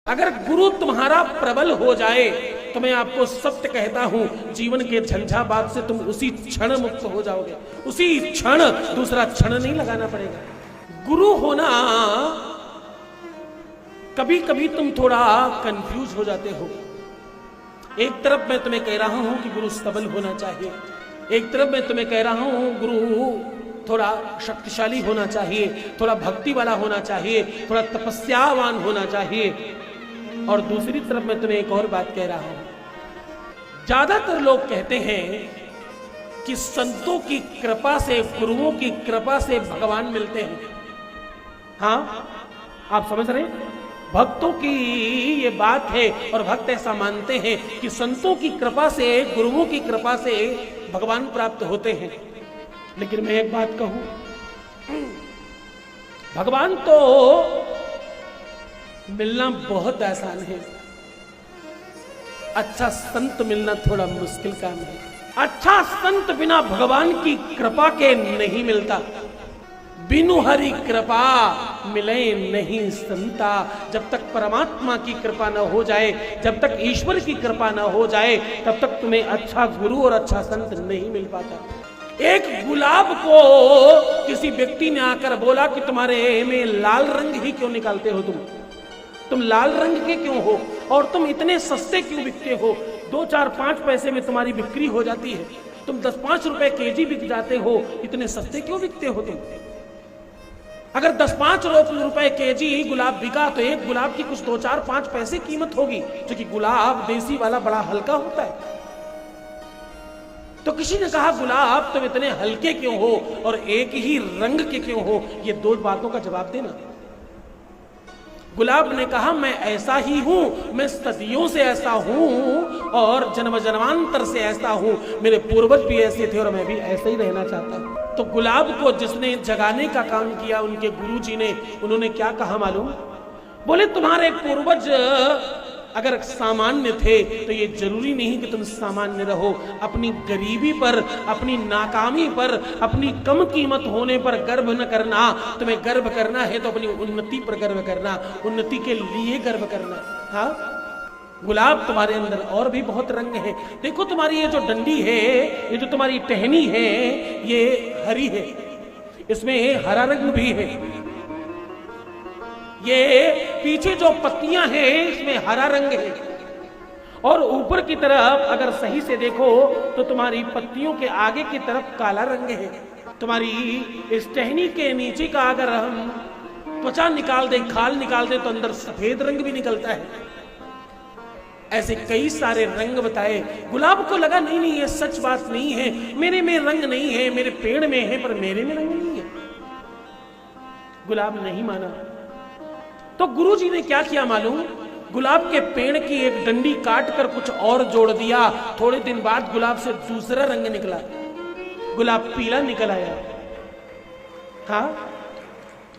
अगर गुरु तुम्हारा प्रबल हो जाए तो मैं आपको सत्य कहता हूं, जीवन के झंझावात से तुम उसी क्षण मुक्त हो जाओगे, उसी क्षण, दूसरा क्षण नहीं लगाना पड़ेगा। गुरु होना, कभी कभी तुम थोड़ा कंफ्यूज हो जाते हो। एक तरफ मैं तुम्हें कह रहा हूं कि गुरु सबल होना चाहिए, एक तरफ मैं तुम्हें कह रहा हूं गुरु थोड़ा शक्तिशाली होना चाहिए, थोड़ा भक्ति वाला होना चाहिए, थोड़ा तपस्यावान होना चाहिए, और दूसरी तरफ मैं तुम्हें एक और बात कह रहा हूं। ज्यादातर लोग कहते हैं कि संतों की कृपा से, गुरुओं की कृपा से भगवान मिलते हैं। हाँ, आप समझ रहे हैं? भक्तों की ये बात है और भक्त ऐसा मानते हैं कि संतों की कृपा से, गुरुओं की कृपा से भगवान प्राप्त होते हैं। लेकिन मैं एक बात कहूं, भगवान तो मिलना बहुत आसान है, अच्छा संत मिलना थोड़ा मुश्किल काम है। अच्छा संत बिना भगवान की कृपा के नहीं मिलता। बिनु हरि कृपा मिले नहीं संता। जब तक परमात्मा की कृपा न हो जाए, जब तक ईश्वर की कृपा न हो जाए, तब तक तुम्हें अच्छा गुरु और अच्छा संत नहीं मिल पाता। एक गुलाब को किसी व्यक्ति ने आकर बोला कि तुम्हारे में लाल रंग ही क्यों निकालते हो, तुम लाल रंग के क्यों हो, और तुम इतने सस्ते क्यों बिकते हो, 2, 4, 5 पैसे में तुम्हारी बिक्री हो जाती है, तुम 10-5 रुपए केजी बिक जाते हो, इतने सस्ते क्यों बिकते हो तुम? अगर 10-5 रुपए केजी गुलाब बिका तो एक गुलाब की कुछ 2, 4, 5 पैसे कीमत होगी, क्योंकि गुलाब देसी वाला बड़ा हल्का होता है। तो किसी ने कहा गुलाब तुम इतने हल्के क्यों हो और एक ही रंग के क्यों हो, ये 2 बातों का जवाब देना। गुलाब ने कहा मैं ऐसा ही हूं, मैं सदियों से ऐसा हूं और जन्म जन्मांतर से ऐसा हूं, मेरे पूर्वज भी ऐसे थे और मैं भी ऐसे ही रहना चाहता हूं। तो गुलाब को जिसने जगाने का काम किया, उनके गुरुजी ने, उन्होंने क्या कहा मालूम? बोले तुम्हारे पूर्वज अगर सामान्य थे तो ये जरूरी नहीं कि तुम सामान्य रहो। अपनी गरीबी पर, अपनी नाकामी पर, अपनी कम कीमत होने पर गर्व न करना। तुम्हें गर्व करना है तो अपनी उन्नति पर गर्व करना, उन्नति के लिए गर्व करना। हाँ, गुलाब तुम्हारे अंदर और भी बहुत रंग है। देखो तुम्हारी ये जो डंडी है, ये जो तुम्हारी टहनी है, ये हरी है, इसमें हरा रंग भी है। ये पीछे जो पत्तियां हैं इसमें हरा रंग है, और ऊपर की तरफ अगर सही से देखो तो तुम्हारी पत्तियों के आगे की तरफ काला रंग है। तुम्हारी इस टहनी के नीचे का अगर हम त्वचा निकाल दे, खाल निकाल दे, तो अंदर सफेद रंग भी निकलता है। ऐसे कई सारे रंग बताए। गुलाब को लगा नहीं नहीं ये सच बात नहीं है, मेरे में रंग नहीं है, मेरे पेड़ में है पर मेरे में रंग नहीं है। गुलाब नहीं माना। तो गुरुजी ने क्या किया मालूम? गुलाब के पेड़ की एक डंडी काट कर कुछ और जोड़ दिया। थोड़े दिन बाद गुलाब से दूसरा रंग निकला, गुलाब पीला निकल आया। हाँ,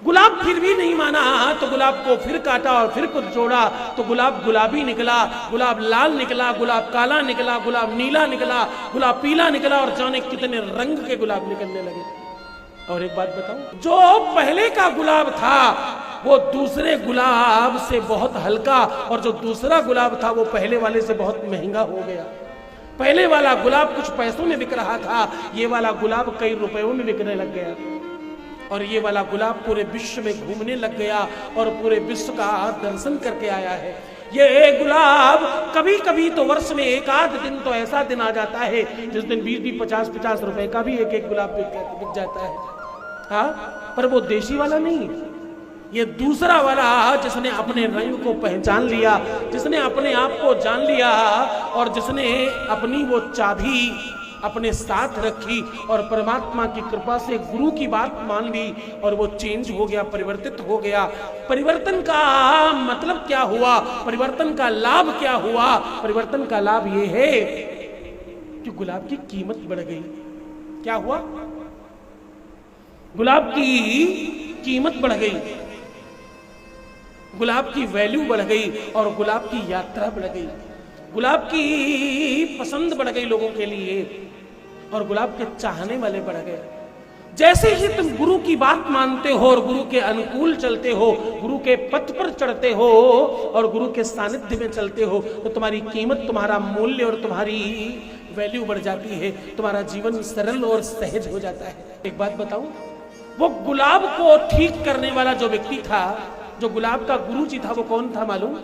गुलाब फिर भी नहीं माना, तो गुलाब को फिर काटा और फिर कुछ जोड़ा, तो गुलाब गुलाबी निकला, गुलाब लाल निकला, गुलाब काला निकला, गुलाब नीला निकला, गुलाब पीला निकला, और जाने कितने रंग के गुलाब निकलने लगे। और एक बात बताऊं, जो पहले का गुलाब था वो दूसरे गुलाब से बहुत हल्का, और जो दूसरा गुलाब था वो पहले वाले से बहुत महंगा हो गया। पहले वाला गुलाब कुछ पैसों में बिक रहा था, ये वाला गुलाब कई रुपयों में बिकने लग गया, और ये वाला गुलाब पूरे विश्व में घूमने लग गया और पूरे विश्व का दर्शन करके आया है। ये गुलाब कभी कभी तो वर्ष में एक आध दिन तो ऐसा दिन आ जाता है जिस दिन 20-20, 50-50 रुपए का भी एक गुलाब बिक जाता है। हाँ, पर वो देशी वाला नहीं, ये दूसरा वाला जिसने अपने रंग को पहचान लिया, जिसने अपने आप को जान लिया, और जिसने अपनी वो चाबी अपने साथ रखी और परमात्मा की कृपा से गुरु की बात मान ली, और वो चेंज हो गया, परिवर्तित हो गया। परिवर्तन का मतलब क्या हुआ? परिवर्तन का लाभ क्या हुआ? परिवर्तन का लाभ ये है कि गुलाब की कीमत बढ़ गई। क्या हुआ? गुलाब की कीमत बढ़ गई, गुलाब की वैल्यू बढ़ गई, और गुलाब की यात्रा बढ़ गई, गुलाब की पसंद बढ़ गई लोगों के लिए, और गुलाब के चाहने वाले बढ़ गए। जैसे ही तुम गुरु की बात मानते हो और गुरु के अनुकूल चलते हो, गुरु के पथ पर चढ़ते हो और गुरु के सानिध्य में चलते हो, तो तुम्हारी कीमत, तुम्हारा मूल्य और तुम्हारी वैल्यू बढ़ जाती है। तुम्हारा जीवन सरल और सहज हो जाता है। एक बात बताऊं, वो गुलाब को ठीक करने वाला जो व्यक्ति था, जो गुलाब का गुरु जी था, वो कौन था मालूम?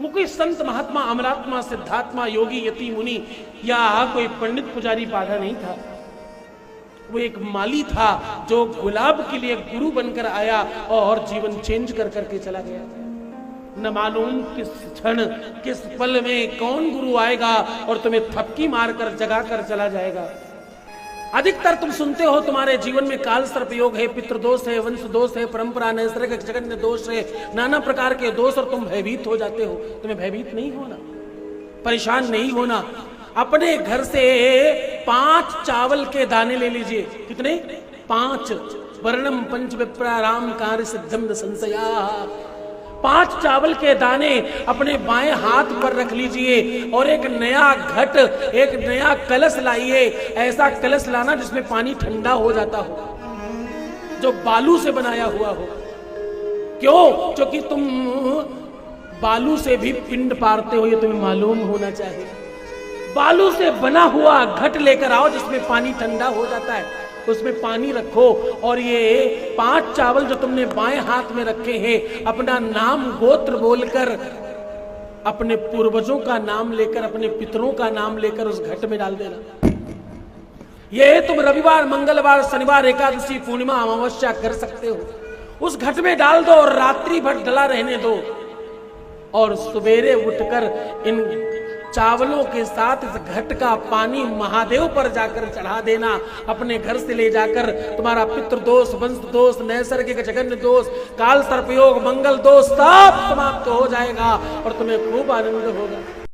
वो कोई संत महात्मा, अमरात्मा, सिद्धात्मा, योगी, यति, मुनि या कोई पंडित पुजारी बाधा नहीं था। वो एक माली था जो गुलाब के लिए गुरु बनकर आया और जीवन चेंज कर करके चला गया। न मालूम किस क्षण, किस पल में कौन गुरु आएगा और तुम्हें थपकी मारकर जगा कर चला जाएगा। अधिकतर तुम सुनते हो तुम्हारे जीवन में काल सर्प योग है, पितृदोष है, वंश दोष है, परंपरा, नैसर्गिक जगन्य दोष है, नाना प्रकार के दोष, और तुम भयभीत हो जाते हो। तुम्हें भयभीत नहीं होना, परेशान नहीं होना। अपने घर से 5 चावल के दाने ले लीजिए। कितने? 5। वर्णम पंच विप्राराम कार्य सिद्धम न संशया। 5 चावल के दाने अपने बाएं हाथ पर रख लीजिए और एक नया घट, एक नया कलश लाइए। ऐसा कलश लाना जिसमें पानी ठंडा हो जाता हो, जो बालू से बनाया हुआ हो। क्यों? क्योंकि तुम बालू से भी पिंड पारते हो, ये तुम्हें मालूम होना चाहिए। बालू से बना हुआ घट लेकर आओ जिसमें पानी ठंडा हो जाता है, उसमें पानी रखो और ये 5 चावल जो तुमने बाएं हाथ में रखे हैं, अपना नाम गोत्र बोलकर, अपने पूर्वजों का नाम लेकर, अपने पितरों का नाम लेकर उस घट में डाल देना। ये तुम रविवार, मंगलवार, शनिवार, एकादशी, पूर्णिमा, अमावस्या कर सकते हो। उस घट में डाल दो और रात्रि भर डला रहने दो और सवेरे उठकर इन चावलों के साथ इस घट का पानी महादेव पर जाकर चढ़ा देना। अपने घर से ले जाकर तुम्हारा पितृ दोष, वंश दोष, नैसर्गिक जगन्य दोष, काल सर्पयोग, मंगल दोष सब समाप्त हो जाएगा और तुम्हें खूब आनंद होगा।